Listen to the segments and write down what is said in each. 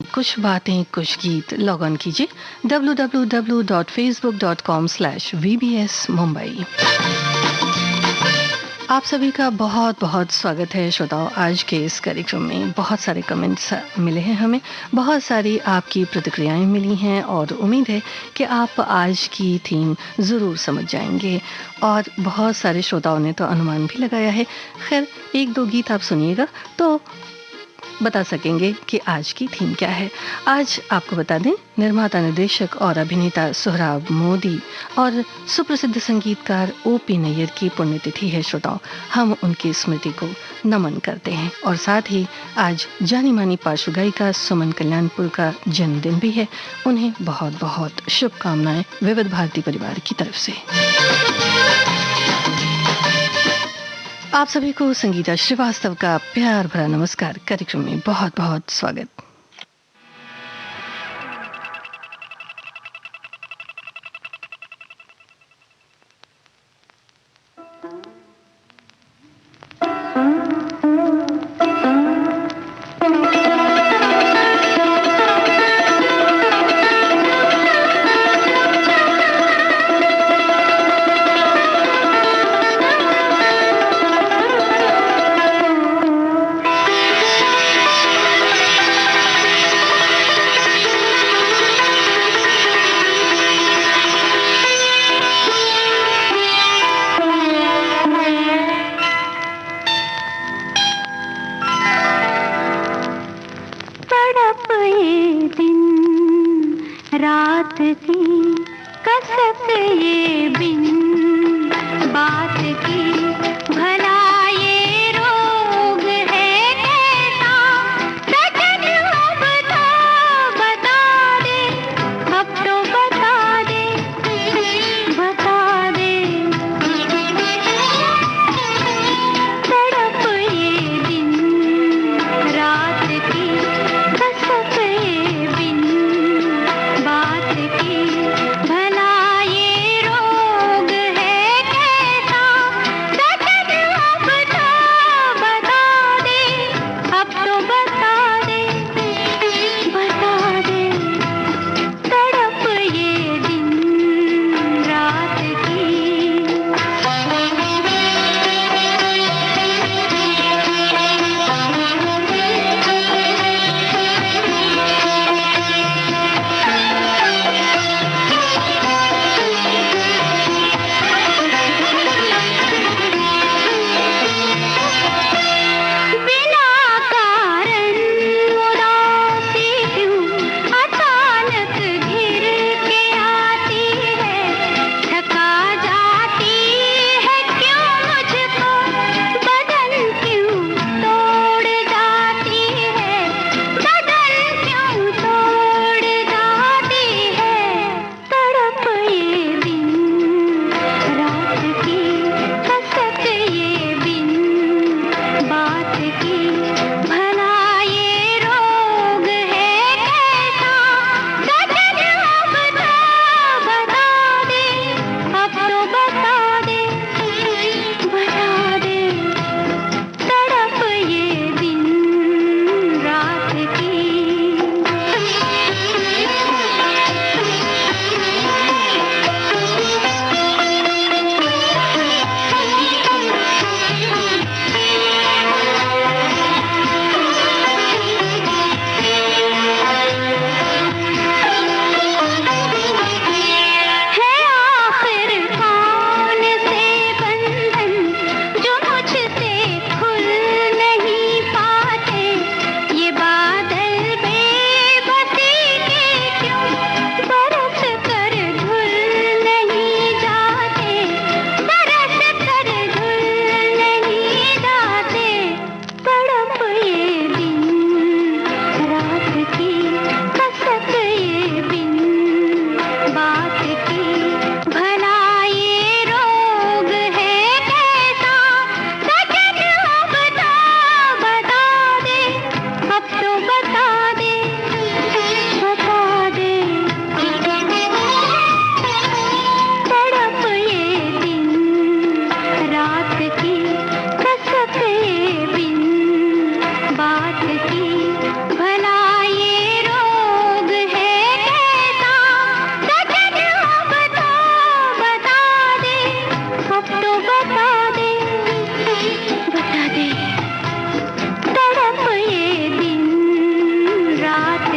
कुछ बातें कुछ गीत लॉग ऑन कीजिए www.facebook.com/vbsmumbai। आप सभी का बहुत बहुत स्वागत है श्रोताओं। आज के इस कार्यक्रम में बहुत सारे कमेंट्स मिले हैं हमें, बहुत सारी आपकी प्रतिक्रियाएं मिली हैं और उम्मीद है कि आप आज की थीम ज़रूर समझ जाएंगे। और बहुत सारे श्रोताओं ने तो अनुमान भी लगाया है। खैर, एक दो गीत आप सुनिएगा तो बता सकेंगे कि आज की थीम क्या है। आज आपको बता दें, निर्माता निर्देशक और अभिनेता सोहराब मोदी और सुप्रसिद्ध संगीतकार ओपी नैयर की पुण्यतिथि है श्रोताओं। हम उनकी स्मृति को नमन करते हैं और साथ ही आज जानी मानी पार्श्व गायिका सुमन कल्याणपुर का जन्मदिन भी है। उन्हें बहुत बहुत शुभकामनाएं विविध भारती परिवार की तरफ से। आप सभी को संगीता श्रीवास्तव का प्यार भरा नमस्कार। कार्यक्रम में बहुत बहुत स्वागत। भला ये रोग है कैसा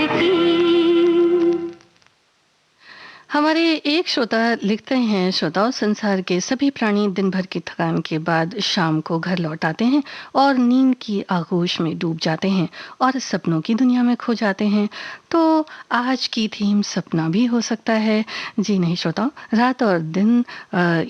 की। हमारे एक श्रोता लिखते हैं, श्रोताओं, संसार के सभी प्राणी दिन भर की थकान के बाद शाम को घर लौट आते हैं और नींद की आगोश में डूब जाते हैं और सपनों की दुनिया में खो जाते हैं। तो आज की थीम सपना भी हो सकता है। जी नहीं श्रोताओं, रात और दिन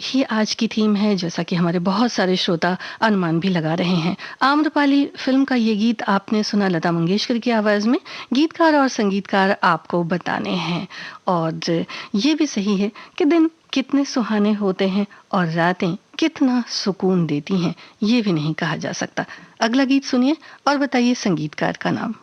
ही आज की थीम है, जैसा कि हमारे बहुत सारे श्रोता अनुमान भी लगा रहे हैं। आम्रपाली फिल्म का ये गीत आपने सुना लता मंगेशकर की आवाज में। गीतकार और संगीतकार आपको बताने हैं। और ये भी सही है कि दिन कितने सुहाने होते हैं और रातें कितना सुकून देती हैं, ये भी नहीं कहा जा सकता। अगला गीत सुनिए और बताइए संगीतकार का नाम।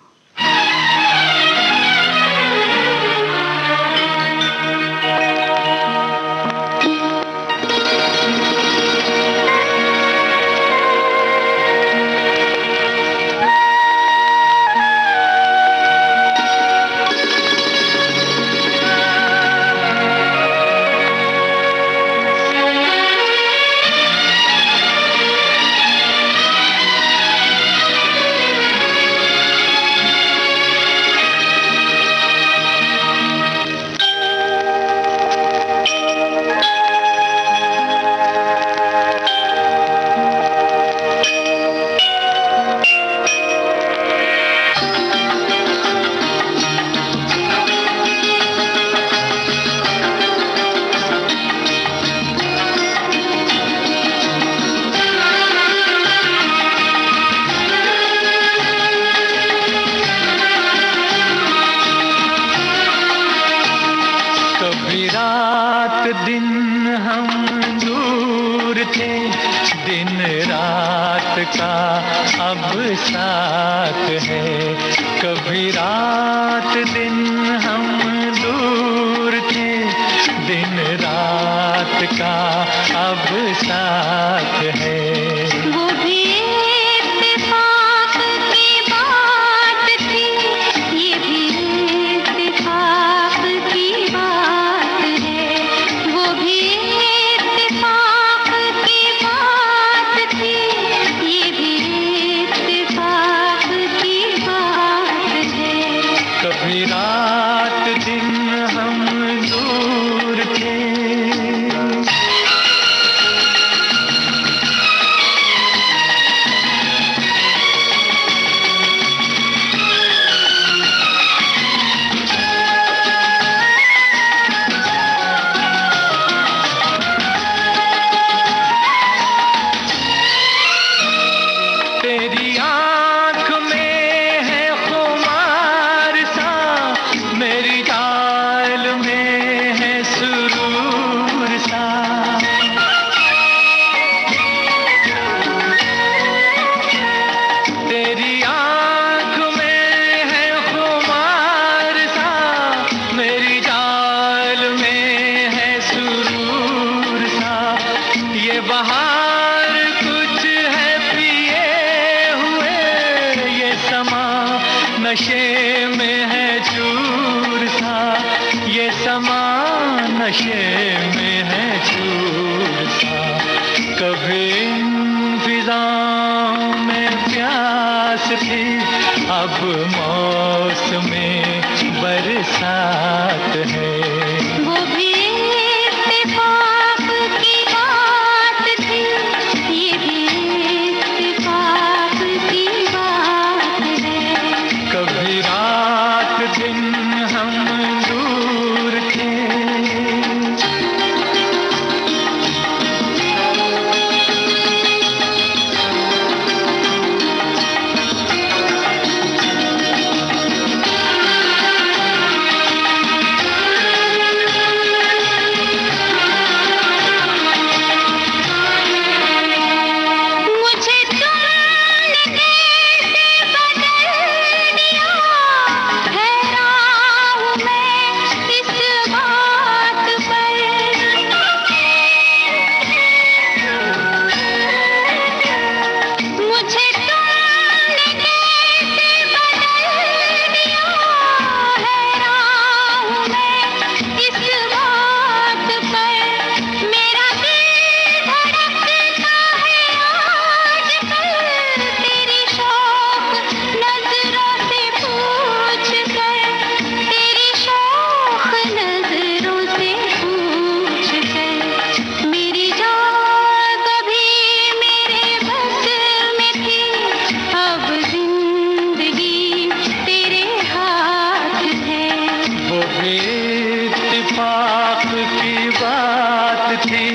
इत्तेफाक की बात थी,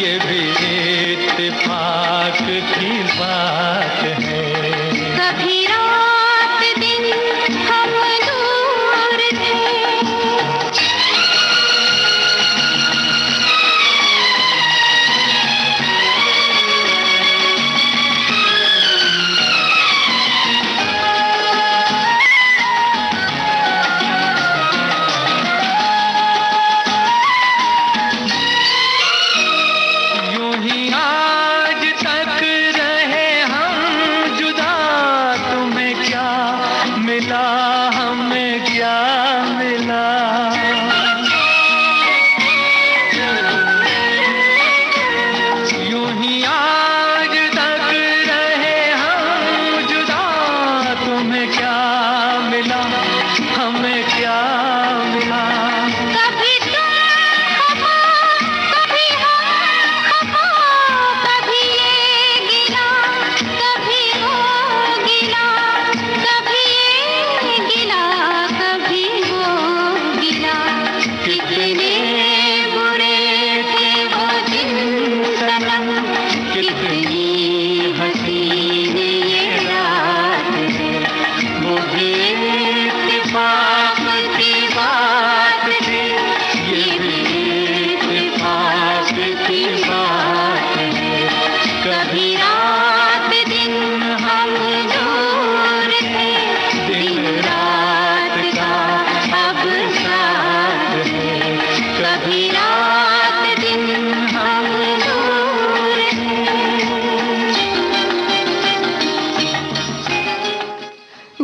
ये भी इत्तेफाक की बात है। कभी रात दिन हम दूर थे, यूं ही आज तक रहे हम जुदा, तुम्हें क्या मिला हमें क्या मिला। यूं ही आज तक रहे हम जुदा, तुम्हें क्या मिला हमें क्या मिला। कभी तुम खफा, कभी हम खफा, कभी ये गिला, कभी वो गिला, कभी ये गिला, कभी वो गिला। कितने बुरे थे वो दिन सनम, कितनी हसीन ये रात है। वो भी इत्तेफाक की बात थी, ये भी इत्तेफाक की बात है। कभी रात दिन हम दूर थे, दिन रात का अब साथ है। कभी रात दिन हम दूर थे।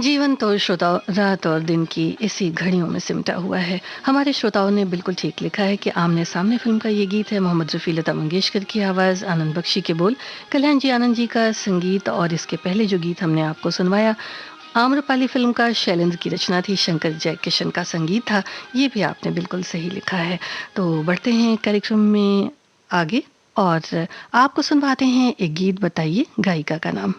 जीवन तो श्रोताओं रात और दिन की इसी घड़ियों में सिमटा हुआ है। हमारे श्रोताओं ने बिल्कुल ठीक लिखा है कि आमने सामने फिल्म का ये गीत है। मोहम्मद रफ़ी, लता मंगेशकर की आवाज़, आनंद बख्शी के बोल, कल्याण जी आनंद जी का संगीत। और इसके पहले जो गीत हमने आपको सुनवाया, आम्रपाली फिल्म का शैलेंद्र की रचना थी, शंकर जयकिशन का संगीत था। ये भी आपने बिल्कुल सही लिखा है। तो बढ़ते हैं कार्यक्रम में आगे और आपको सुनवाते हैं एक गीत। बताइए गायिका का नाम।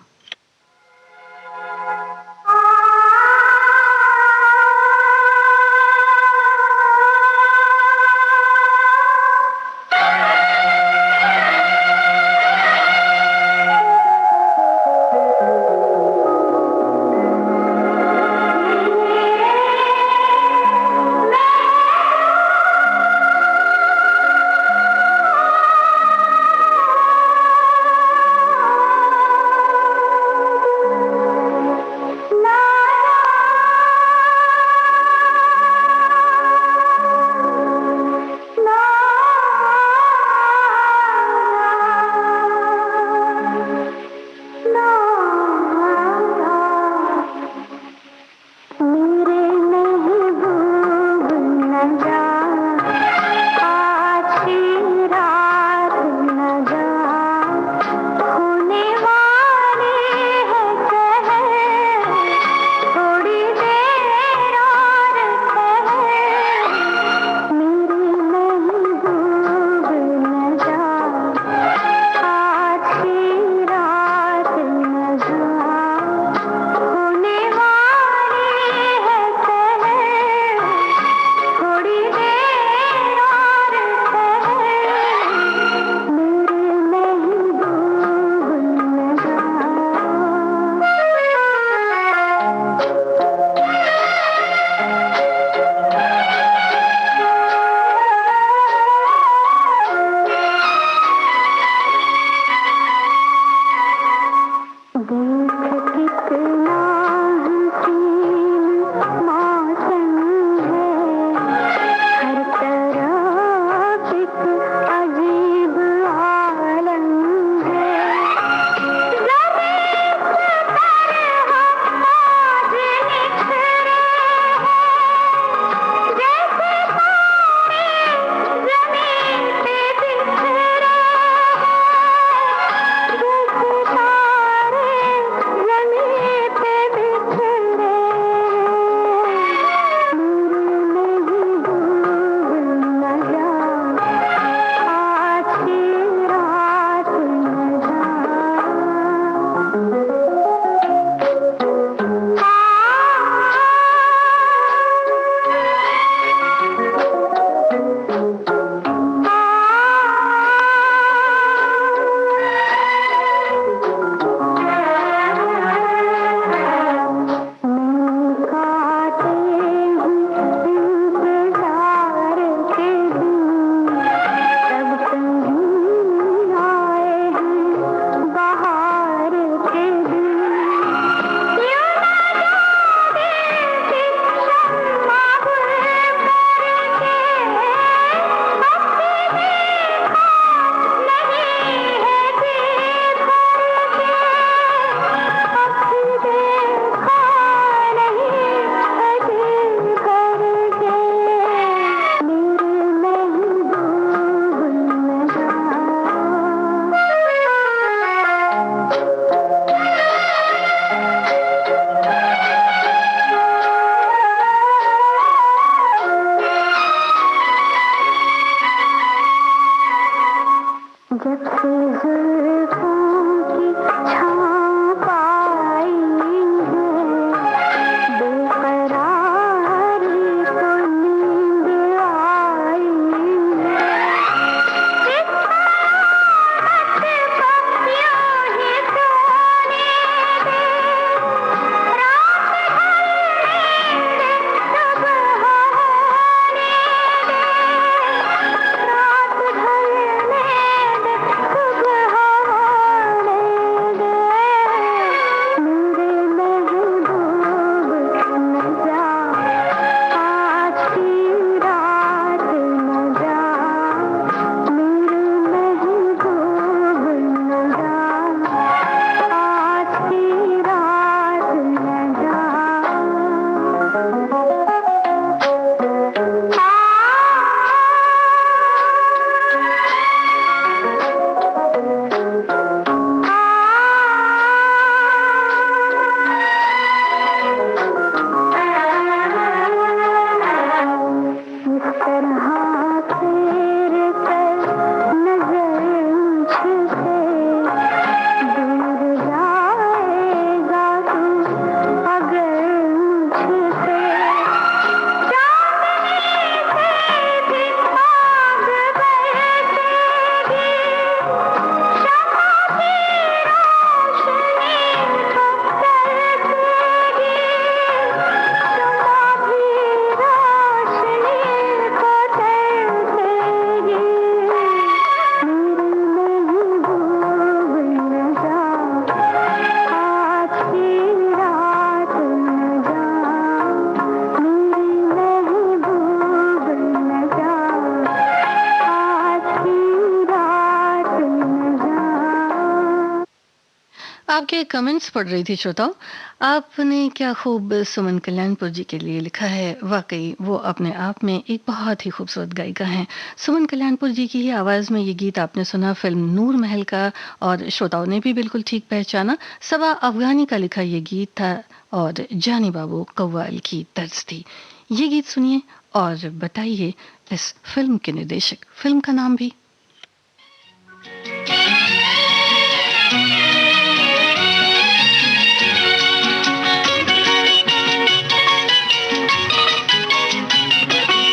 आपके कमेंट्स पढ़ रही थी श्रोताओ। आपने क्या खूब सुमन कल्याणपुर जी के लिए लिखा है। वाकई वो अपने आप में एक बहुत ही खूबसूरत गायिका हैं। सुमन कल्याणपुर जी की ही आवाज़ में ये गीत आपने सुना फिल्म नूर महल का, और श्रोताओं ने भी बिल्कुल ठीक पहचाना, सबा अफगानी का लिखा ये गीत था और जानी बाबू कव्वाल की तर्ज थी। ये गीत सुनिए और बताइए इस फिल्म के निर्देशक, फिल्म का नाम भी।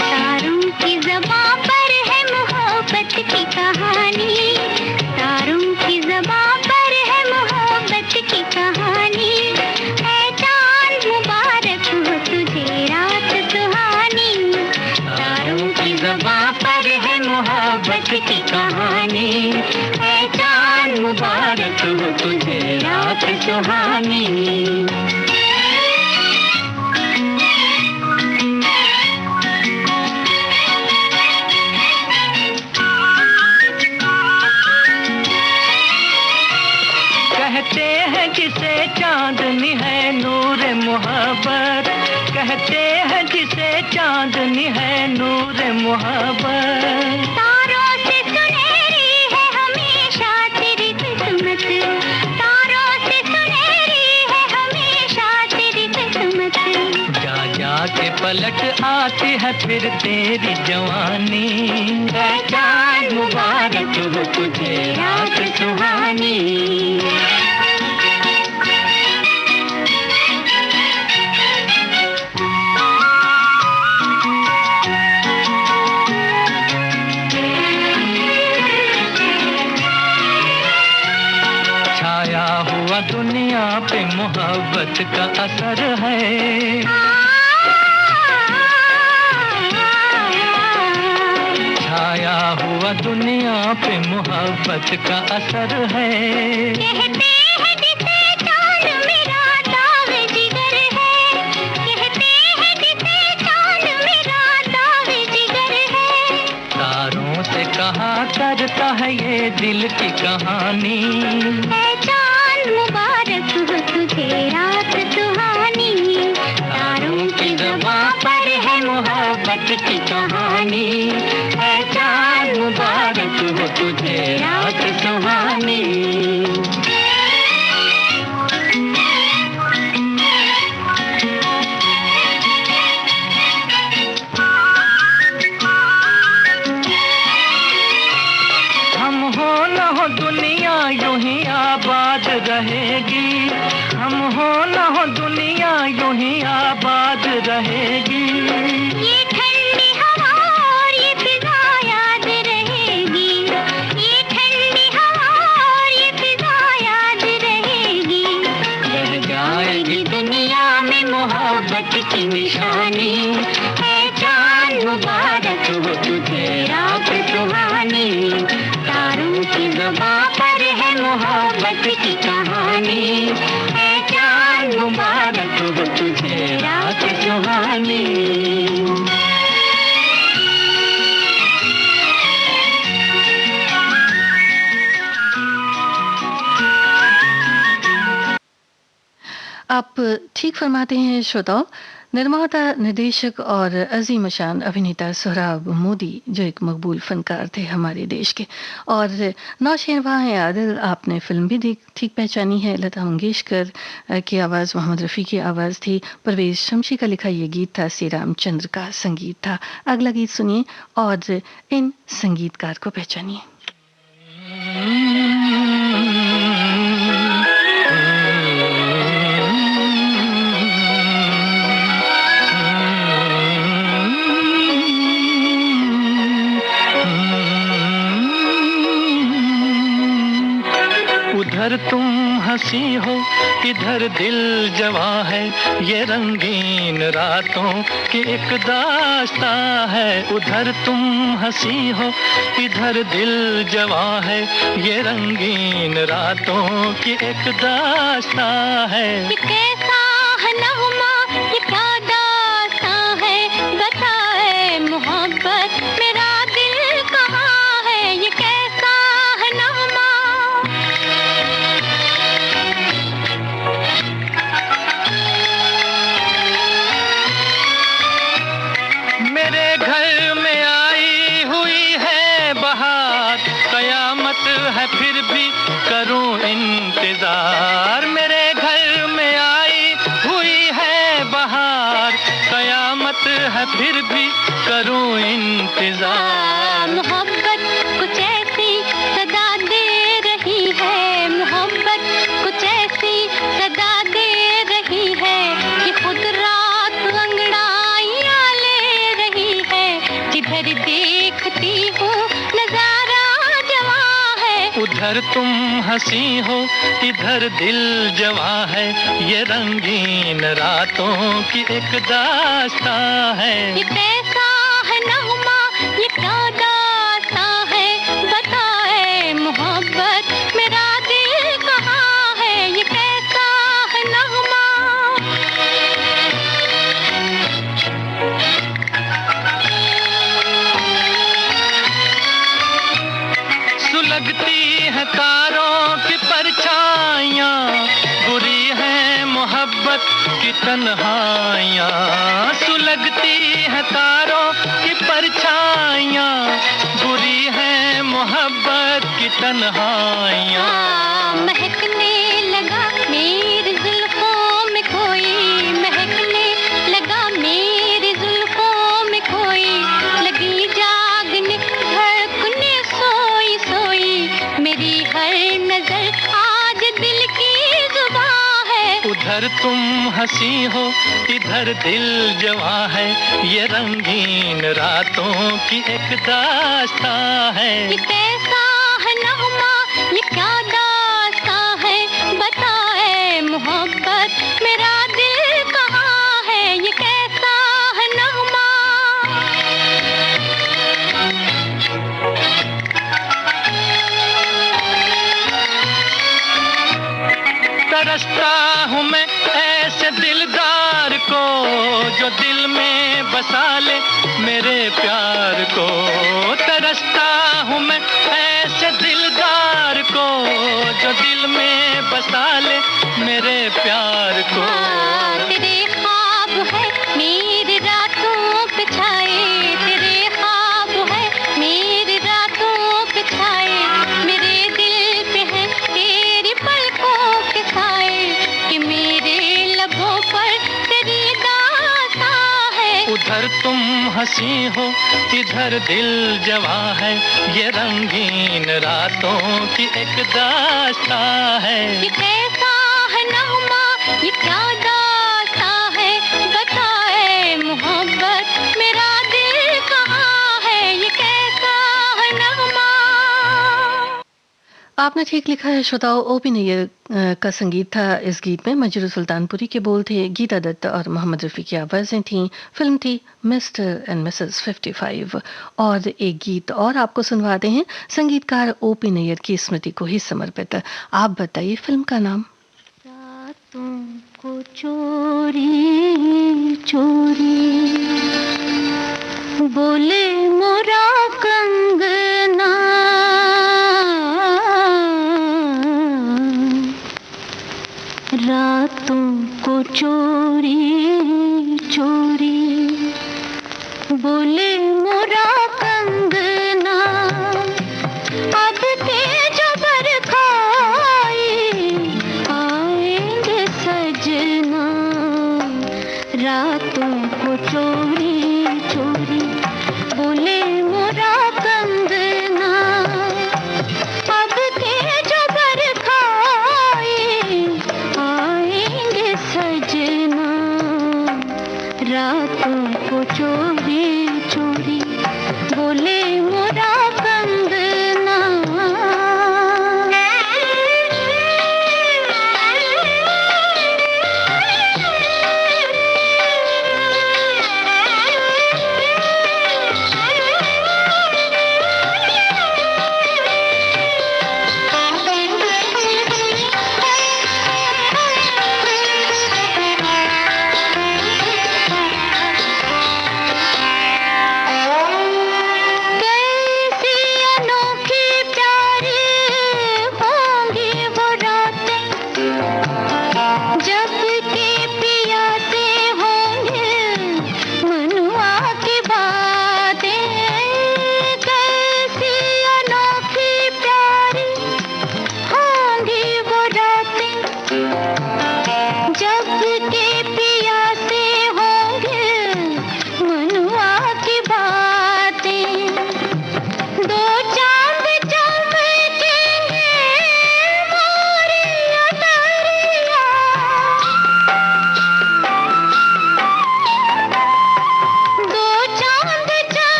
तारों की ज़बां पर है मोहब्बत की कहानी, तारों की ज़बां पर है मोहब्बत की कहानी, है चांद मुबारक हो तुझे रात सुहानी। तारों की ज़बां पर है मोहब्बत की कहानी, है चांद मुबारक हो तुझे रात सुहानी। कहते हैं जिसे चांदनी है नूर मोहब्बत, कहते हैं जिसे चांदनी है नूर मोहब्बत। तारों से सुनहरी है हमेशा तेरी किस्मत, तारों से सुनहरी है हमेशा तेरी किस्मत। जा जा के पलट आती है फिर तेरी जवानी, है चांद मुबारक हो तुझे रात सुहानी। छाया हुआ दुनिया पे मोहब्बत का असर है, छाया हुआ दुनिया पे मोहब्बत का असर है। कहते हैं जिसे चांद मेरा दावे जिगर है, कहते हैं जिसे चांद मेरा दावे जिगर है। तारों से कहा करता है ये दिल की कहानी, है चांद मुबारक हो तुझे रात सुहानी। तारों की ज़बां पर है मोहब्बत की कहानी, है चांद मुबारक हो तुझे रात सुहानी। हम हो न हो दुनिया यूं ही आबाद रहेगी, हम हो न हो दुनिया यूं ही आबाद रहेगी। ये ठंडी हवा और ये फिजा याद रहेगी, ये ठंडी हवा और ये फिजा याद रहेगी। रह जाएगी दुनिया में मोहब्बत की निशानी, है चांद मुबारक हो तुझे रात सुहानी। तारों की ज़बां पर है मोहब्बत की कहानी, है चांद मुबारक हो तुझे रात सुहानी। आप ठीक फरमाते हैं श्रोताओं। निर्माता, निर्देशक और अजीम शान अभिनेता सोहराब मोदी जो एक मकबूल फनकार थे हमारे देश के, और नौशेरवां आदिल आपने फिल्म भी ठीक पहचानी है। लता मंगेशकर की आवाज़, मोहम्मद रफ़ी की आवाज़ थी, परवेज शमशी का लिखा ये गीत था, श्री रामचंद्र का संगीत था। अगला गीत सुनिए और इन संगीतकार को पहचानिए। उधर तुम हंसी हो इधर दिल जवा है, ये रंगीन रातों की एक दास्ता है। उधर तुम हंसी हो इधर दिल जवा है, ये रंगीन रातों की एक दास्ता है। ये कैसा है नगमा, ये क्या दास्तां है, बताए मोहब्बत मेरा दिल कहाँ है। ये कैसा है नगमा, मेरे घर में आई हुई है बहार, कयामत है फिर भी करूं इंतजार। मेरे घर में आई हुई है बहार, कयामत है फिर भी करूं इंतजार। मोहब्बत कुछ ऐसी सदा दे रही है, मोहब्बत कुछ ऐसी सदा दे रही है कि खुद रात अंगड़ाइयां ले रही है। जिधर देखती हूँ नजारा जवां है, उधर तुम हंसी हो इधर दिल जवां है, ये रंगीन रातों की एक दास्तां है। ये कैसा है नगमा, ये क्या दास्तां है, बताए मोहब्बत मेरा दिल कहाँ है। ये कैसा है नगमा। सुलगती है तारों की परछाइयाँ, बुरी है मोहब्बत की तन्हाइयाँ। सुलगती है तारों की परछाइयाँ, बुरी है मोहब्बत की तन्हाइयाँ। महकने लगा मेरी जुल्फों में कोई, महकने लगा मेरी जुल्फों में कोई, लगी जागने धड़कने सोई सोई। मेरी हर नजर आज दिल की जुबां है, उधर तुम हंसी हो इधर दिल जवां है, ये रंगीन रातों की एक दास्तां है। ये कैसा है नगमा, ये क्या दास्तां है, बताए मोहब्बत मेरा दिल कहाँ है। ये कैसा है नगमा। तरसता हूँ मैं ऐसे दिलदार को, जो दिल में बसा ले मेरे प्यार को। तरसता हूँ मैं ऐसे दिलदार को, जो दिल में बसा ले मेरे प्यार को। तेरे ख्वाब है मेरी रातों पे छाए, तेरे ख्वाब है मेरी रातों पे छाए। मेरे दिल पे है तेरी पलकों के साए, कि मेरे लबों पर तेरी दास्तां है। उधर तुम हंसी हो इधर दिल जवां है, ये रंगीन रातों की एक दास्तां है। ये कैसा है नगमा, ये क्या दास्तां है, बताए मोहब्बत मेरा दिल कहाँ है। ये कैसा है नगमा। आपने ठीक लिखा है श्रोताओं। ओपी नैयर का संगीत था इस गीत में। मंजूर सुल्तानपुरी के बोल थे, गीता दत्त और मोहम्मद रफ़ी की आवाज़ें थीं। फिल्म थी मिस्टर एंड मिसेस 55। और एक गीत और आपको सुनवाते हैं, संगीतकार ओपी नैयर की स्मृति को ही समर्पित। आप बताइए फिल्म का नाम। रातों को चोरी चोरी बोले मोरा कंगना, रातों को चोरी चोरी बोले मोरा कंगना। अब तेज बरखाई आएंगे सजना, रातों को चोरी चोरी बोले मोरा कंगना। अब तेज बरखाई आएंगे सजना, रातों को चोरी चोरी बोले मोरा कंगना।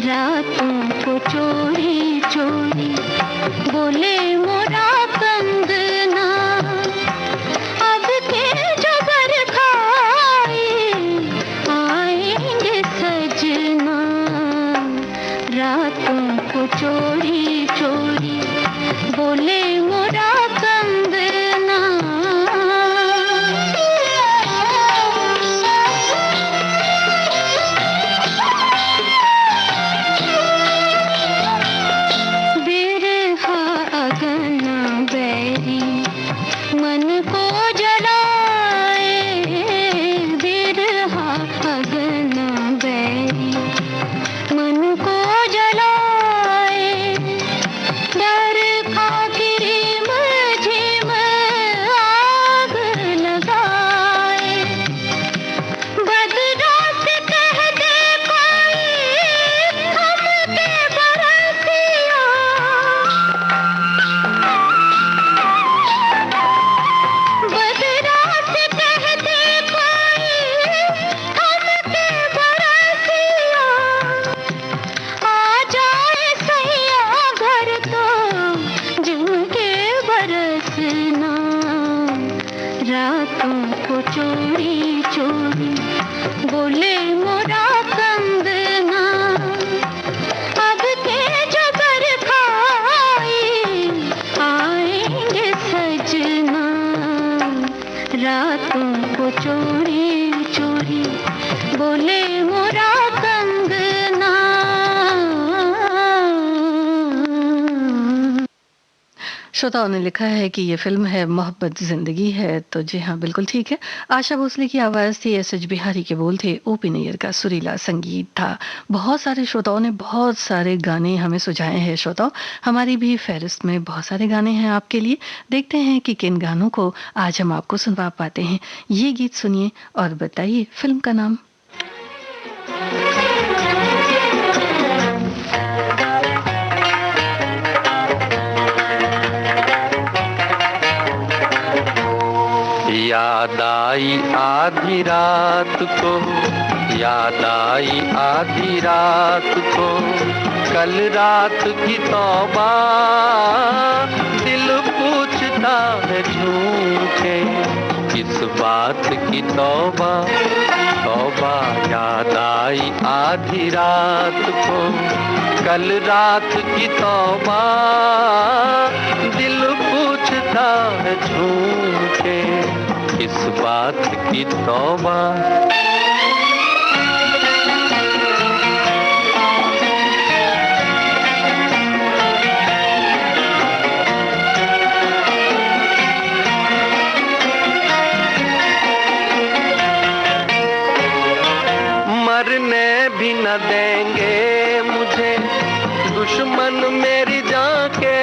रातों को चोरी चोरी बोले मोरा कंगना, अब के जो बरखाए आएंगे सजना, रातों को चोरी चोरी बोले मोरा कंगना। बिरहा अगना बैरी मन को जलाए, बिरहा अगना बैरी मन को जलाए, डर खा किरीम झिम आग लगाए, बदरा से कह दे कोई हमके बरसिया, बदरा से कह दे कोई हमके बरसिया, आ जाए सैया घर तो झुमके बरसना, रातों को चोरी चोरी बोले मोरा कंगना, अब के जो बरखाए आएंगे सजना, रातों को चोरी चोरी बोले मोरा कंगना। श्रोताओं ने लिखा है कि ये फिल्म है मोहब्बत जिंदगी है, तो जी हाँ बिल्कुल ठीक है। आशा भोसले की आवाज़ थी, एस एच बिहारी के बोल थे, ओपी नैयर का सुरीला संगीत था। बहुत सारे श्रोताओं ने बहुत सारे गाने हमें सुझाए हैं। श्रोताओं, हमारी भी फहरिस्त में बहुत सारे गाने हैं आपके लिए। देखते हैं कि किन गानों को आज हम आपको सुनवा पाते हैं। ये गीत सुनिए और बताइए फिल्म का नाम। याद आई आधी रात को, याद आई आधी रात को, कल रात की तौबा, दिल पूछता है झूठे, किस बात की तौबा, तौबा। याद आई आधी रात को, कल रात की तौबा, दिल पूछता है झूठे, किस बात की तौबा। मरने भी न देंगे मुझे दुश्मन मेरी जान के,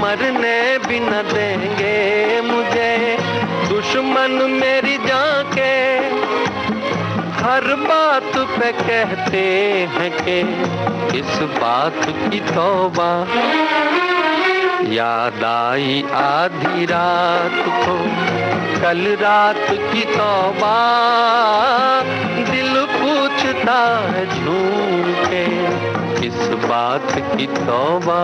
मरने भी न देंगे मुझे दुश्मन मेरी जान के, हर बात पे कहते हैं कि इस बात की तौबा। याद आई आधी रात को, कल रात की तौबा, दिल पूछता है झूठे, किस बात की तौबा।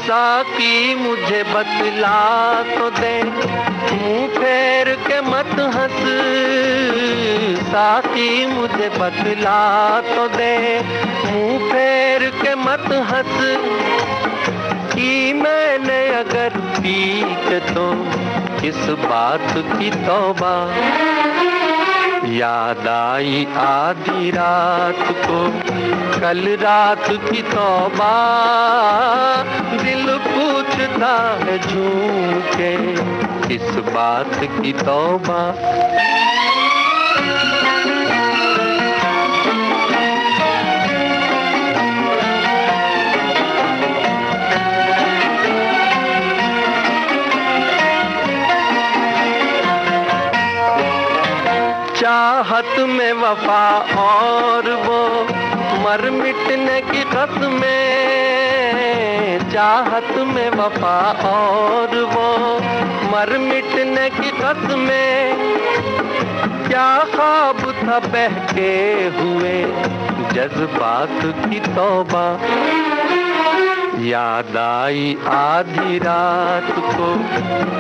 साकी मुझे बतला तो दे, मुंह फेर के मत हंस, साकी मुझे बतला तो दे, मुंह फेर के मत हंस, कि मैंने अगर पीट तो किस बात की तौबा। याद आई आधी रात को, कल रात की तौबा, दिल पूछता है झूठे, किस बात की तौबा। चाहत में वफा और वो मर मिटने की कसमें, चाहत में वफा और वो मर मिटने की कसमें, क्या ख्वाब था बहके हुए जज्बात की तौबा। याद आई आधी रात को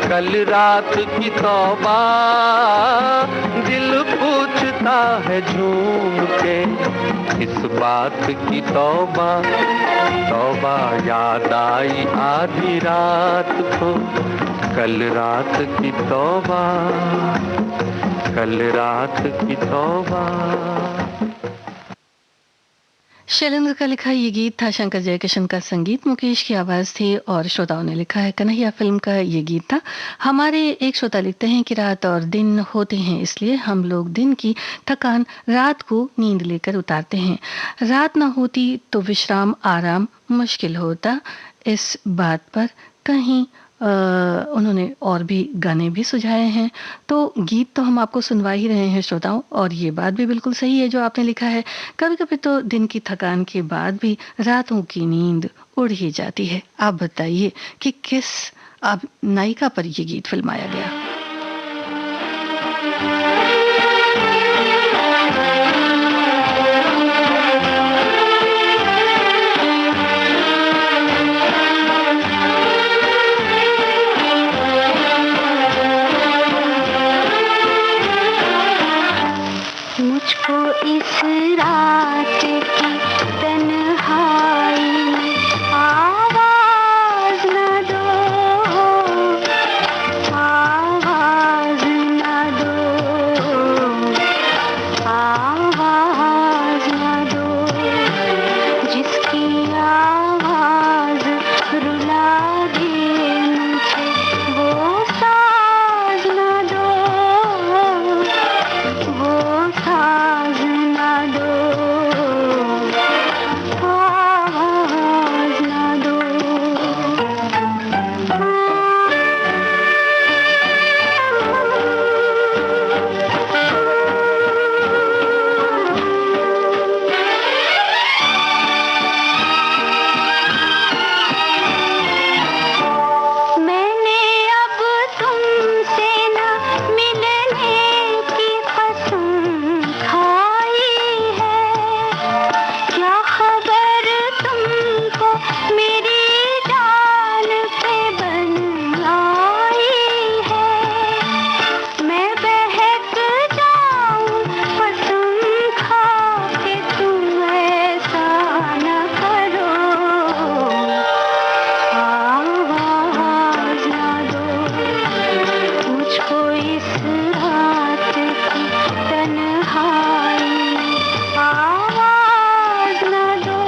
कल रात की तौबा, दिल पूछता है झूम के इस बात की तौबा। तौबा याद आई आधी रात को कल रात की तौबा, कल रात की तौबा। शैलेंद्र का लिखा ये गीत था, शंकर जयकिशन का संगीत, मुकेश की आवाज थी और श्रोताओं ने लिखा है कन्हैया फिल्म का ये गीत था। हमारे एक श्रोता लिखते हैं कि रात और दिन होते हैं, इसलिए हम लोग दिन की थकान रात को नींद लेकर उतारते हैं। रात ना होती तो विश्राम आराम मुश्किल होता। इस बात पर कहीं उन्होंने और भी गाने भी सुझाए हैं। तो गीत तो हम आपको सुनवा ही रहे हैं श्रोताओं, और ये बात भी बिल्कुल सही है जो आपने लिखा है। कभी कभी तो दिन की थकान के बाद भी रातों की नींद उड़ ही जाती है। आप बताइए कि किस अब नायिका पर ये गीत फिल्माया गया। मुझको इस रात की तन्हाई में आवाज न दो, आवाज न दो, आवाज न दो, जिसकी आवाज रुला दे मुझे वो साज न दो, वो साज न दो, आवाज न दो। मैंने अब तुमसे न मिलने की कसम खाई है, क्या खबर तुमको मेरी जान पे बन आई है। मैं बहक जाऊं कसम खा के, तुम ऐसा न करो, आवाज न दो, मुझको इस रात की तन्हाई में आवाज न दो,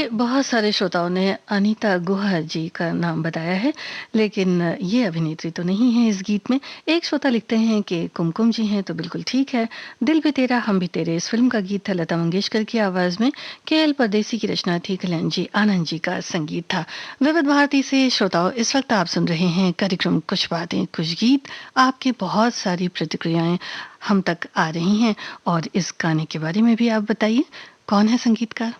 देखिए, बहुत सारे श्रोताओं ने अनीता गुहा जी का नाम बताया है, लेकिन ये अभिनेत्री तो नहीं है इस गीत में। एक श्रोता लिखते हैं कि कुमकुम जी हैं, तो बिल्कुल ठीक है। दिल भी तेरा हम भी तेरे, इस फ़िल्म का गीत था लता मंगेशकर की आवाज़ में, केएल परदेसी की रचना थी, कल्याण जी आनंद जी का संगीत था। विविध भारती से श्रोताओं, इस वक्त आप सुन रहे हैं कार्यक्रम कुछ बातें कुछ गीत। आपकी बहुत सारी प्रतिक्रियाएं हम तक आ रही हैं, और इस गाने के बारे में भी आप बताइए, कौन है संगीतकार?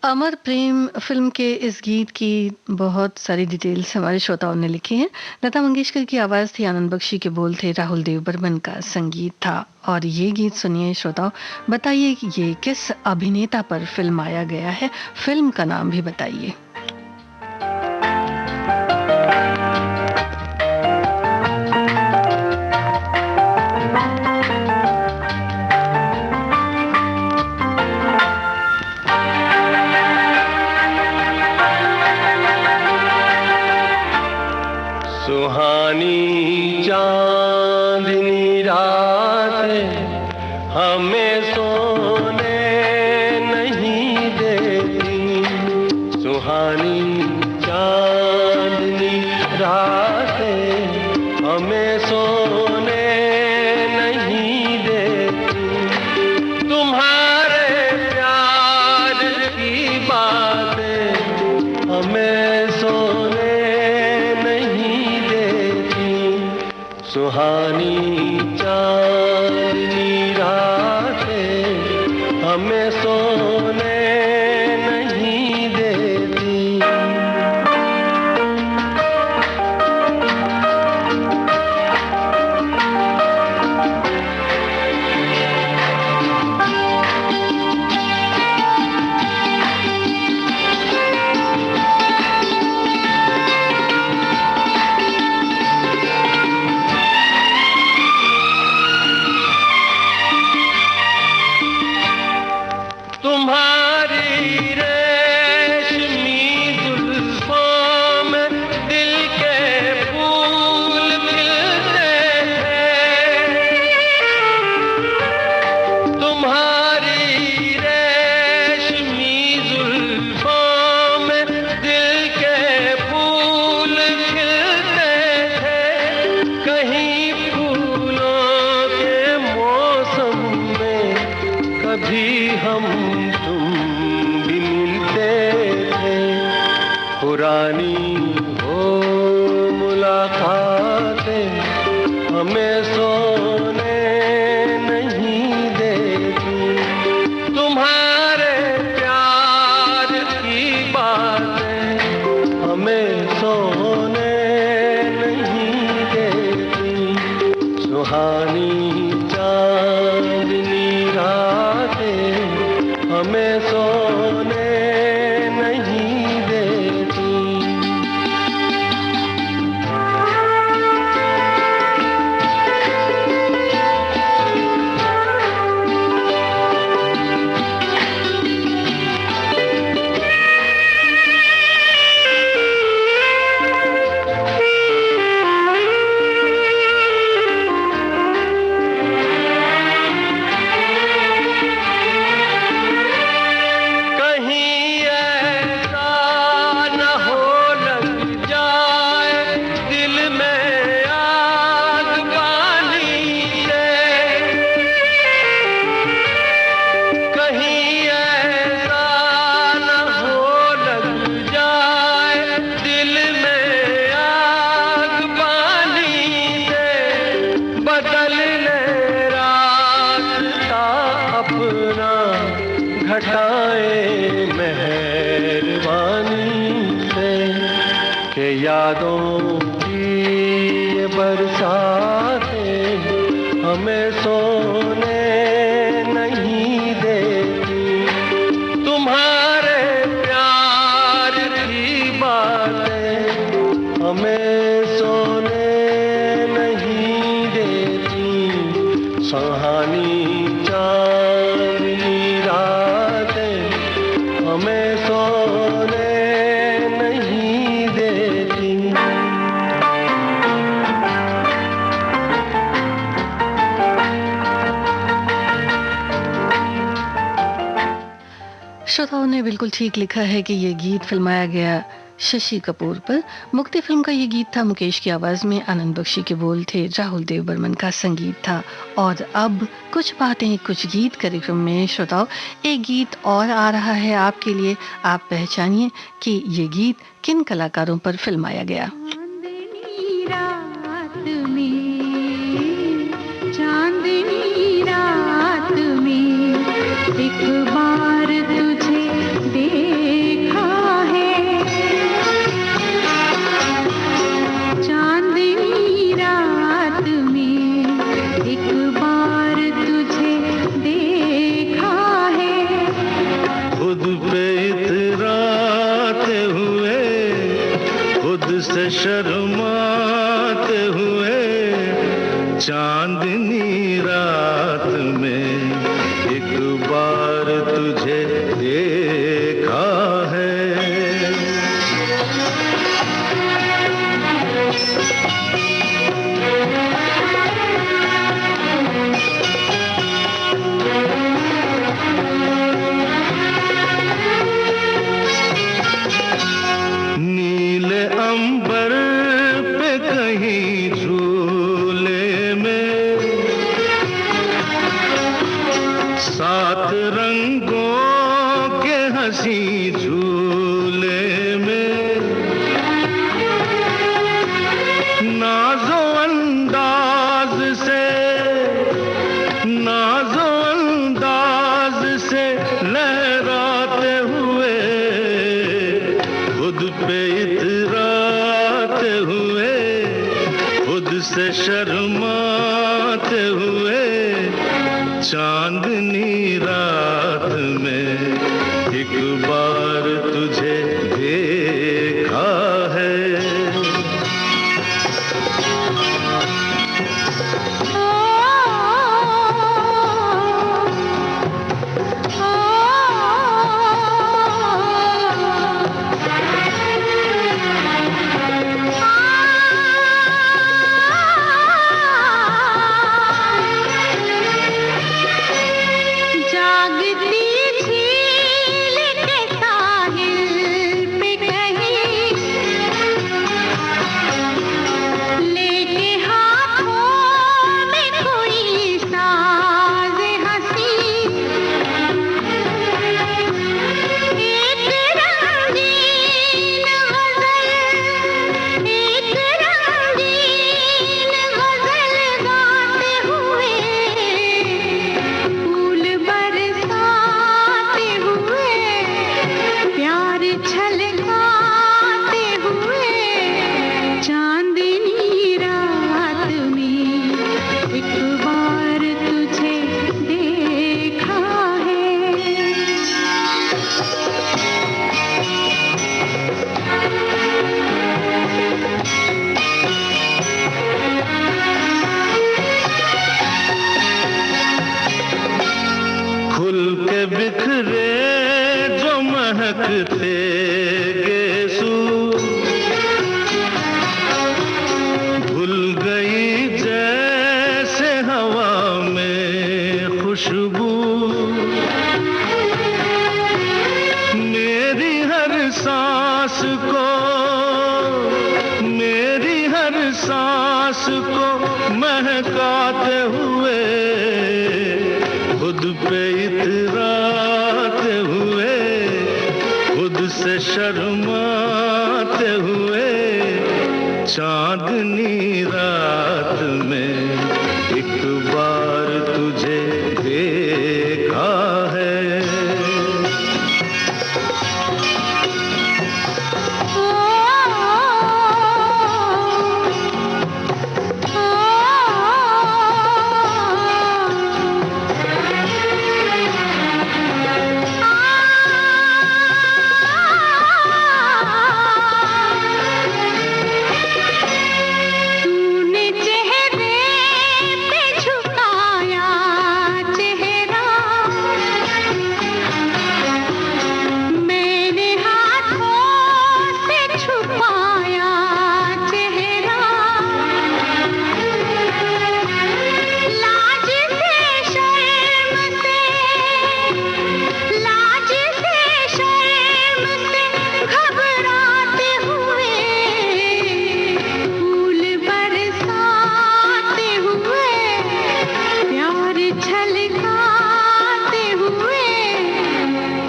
अमर प्रेम फिल्म के इस गीत की बहुत सारी डिटेल्स हमारे श्रोताओं ने लिखी हैं। लता मंगेशकर की आवाज़ थी, आनंद बख्शी के बोल थे, राहुल देव बर्मन का संगीत था। और ये गीत सुनिए श्रोताओं, बताइए कि ये किस अभिनेता पर फिल्माया गया है, फिल्म का नाम भी बताइए। सुहानी चांदनी रात हमें सोने नहीं देती, सुहानी चांदनी रात हमें सोने नहीं देती, तुम्हारे प्यार की बातें हमें सोने सुहानी चांदनी रातें हमें सोने नहीं देती। पुरानी हो मुलाकातें हमें सोने नहीं देती, तुम्हारे प्यार की बातें हमें सोने नहीं देती, सुहानी चांदनी रातें हमें सोने नहीं देती। घटाए मेहरबानी से के यादों की ये बरसातें हमें सोने नहीं देती, तुम्हारे प्यार की बातें हमें सोने नहीं देती, सुहानी चांदनी रातें हमें सोने नहीं देती। श्रोताओं ने बिल्कुल ठीक लिखा है कि ये गीत फिल्माया गया शशि कपूर पर। मुक्ति फिल्म का ये गीत था, मुकेश की आवाज़ में, आनंद बख्शी के बोल थे, राहुल देव बर्मन का संगीत था। और अब कुछ बातें कुछ गीत कार्यक्रम में श्रोताओं एक गीत और आ रहा है आपके लिए। आप पहचानिए कि ये गीत किन कलाकारों पर फिल्माया गया। चांदनी रात में एक बार तुझे देख सात रंगों के हंसी झूले में नाज़ो अंदाज से लहराते हुए खुद पे इतराते हुए खुद से शर्माते हुए चांदनी रात में एक बार तुझे देखा है। शर्माते हुए चांदनी रात में एक बार तुझे देखा है।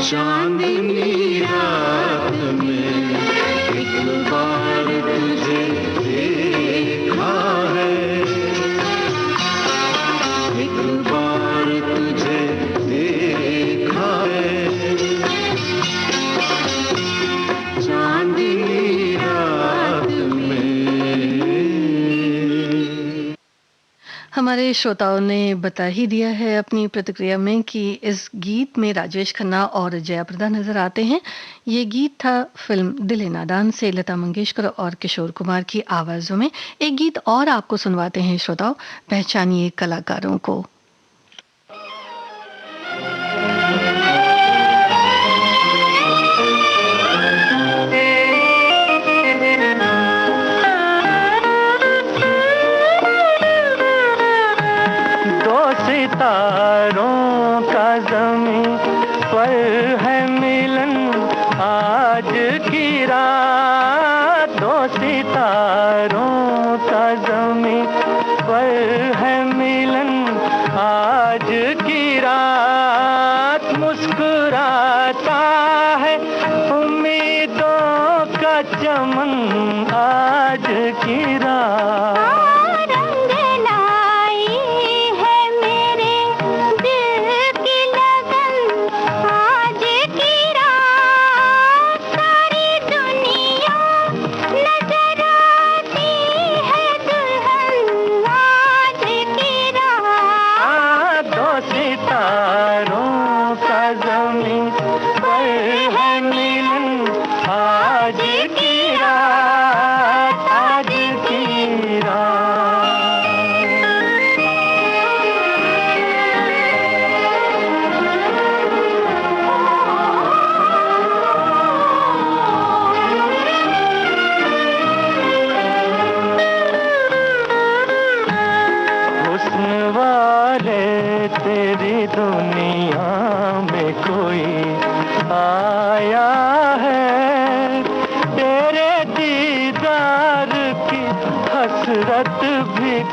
चांदनी रात में एक बार तुझे देखा है, एक बार तुझे देखा है, चांदनी रात में। हमारे श्रोताओं ने बता ही दिया है अपनी प्रतिक्रिया में कि इस गीत में राजेश खन्ना और जया प्रदा नजर आते हैं। ये गीत था फिल्म दिल ए नादान से लता मंगेशकर और किशोर कुमार की आवाजों में। एक गीत और आपको सुनवाते हैं श्रोताओं, पहचानिए कलाकारों को। सितारों का ज़मीं पर है मिलन आज की रात, दो सितारों का ज़मीं पर है मिलन आज की रात।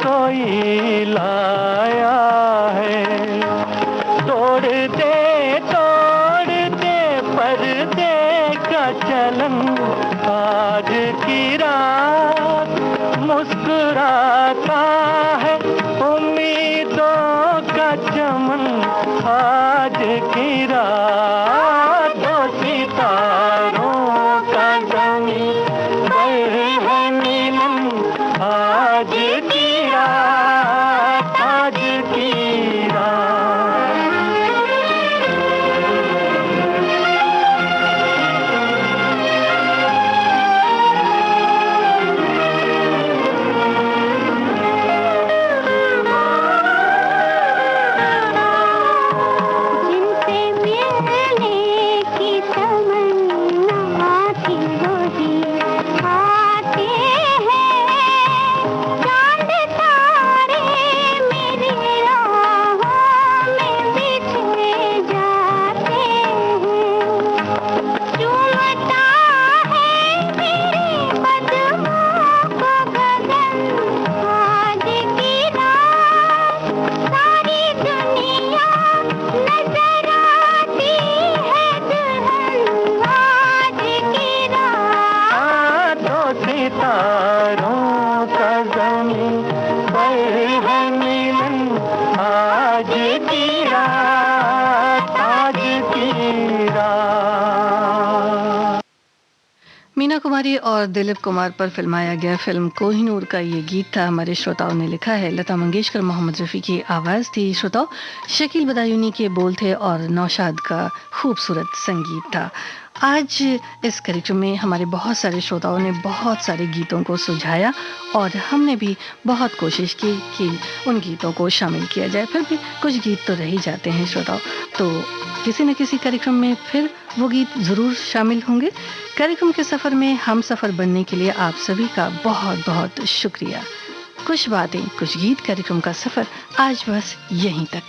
कोई लाया है। तोड़ दे पर्दे का चलन, आज की रात मुस्कुराता है उम्मीदों का चमन, आज की रात दो सितारों का ज़मीं पर है मिलन, आज की रात, आज की रात। सितारों का ज़मीं पर है मिलन, आज की रात, आज की रात। मीना कुमारी और दिलीप कुमार पर फिल्माया गया फिल्म कोहिनूर का ये गीत था। हमारे श्रोताओं ने लिखा है। लता मंगेशकर, मोहम्मद रफ़ी की आवाज़ थी। श्रोताओं, शकील बदायूनी के बोल थे और नौशाद का खूबसूरत संगीत था। आज इस कार्यक्रम में हमारे बहुत सारे श्रोताओं ने बहुत सारे गीतों को सुझाया और हमने भी बहुत कोशिश की कि उन गीतों को शामिल किया जाए। फिर भी कुछ गीत तो रह ही जाते हैं श्रोताओं, तो किसी न किसी कार्यक्रम में फिर वो गीत ज़रूर शामिल होंगे। कार्यक्रम के सफ़र में हम सफ़र बनने के लिए आप सभी का बहुत बहुत शुक्रिया। कुछ बातें, कुछ गीत कार्यक्रम का सफ़र आज बस यहीं तक।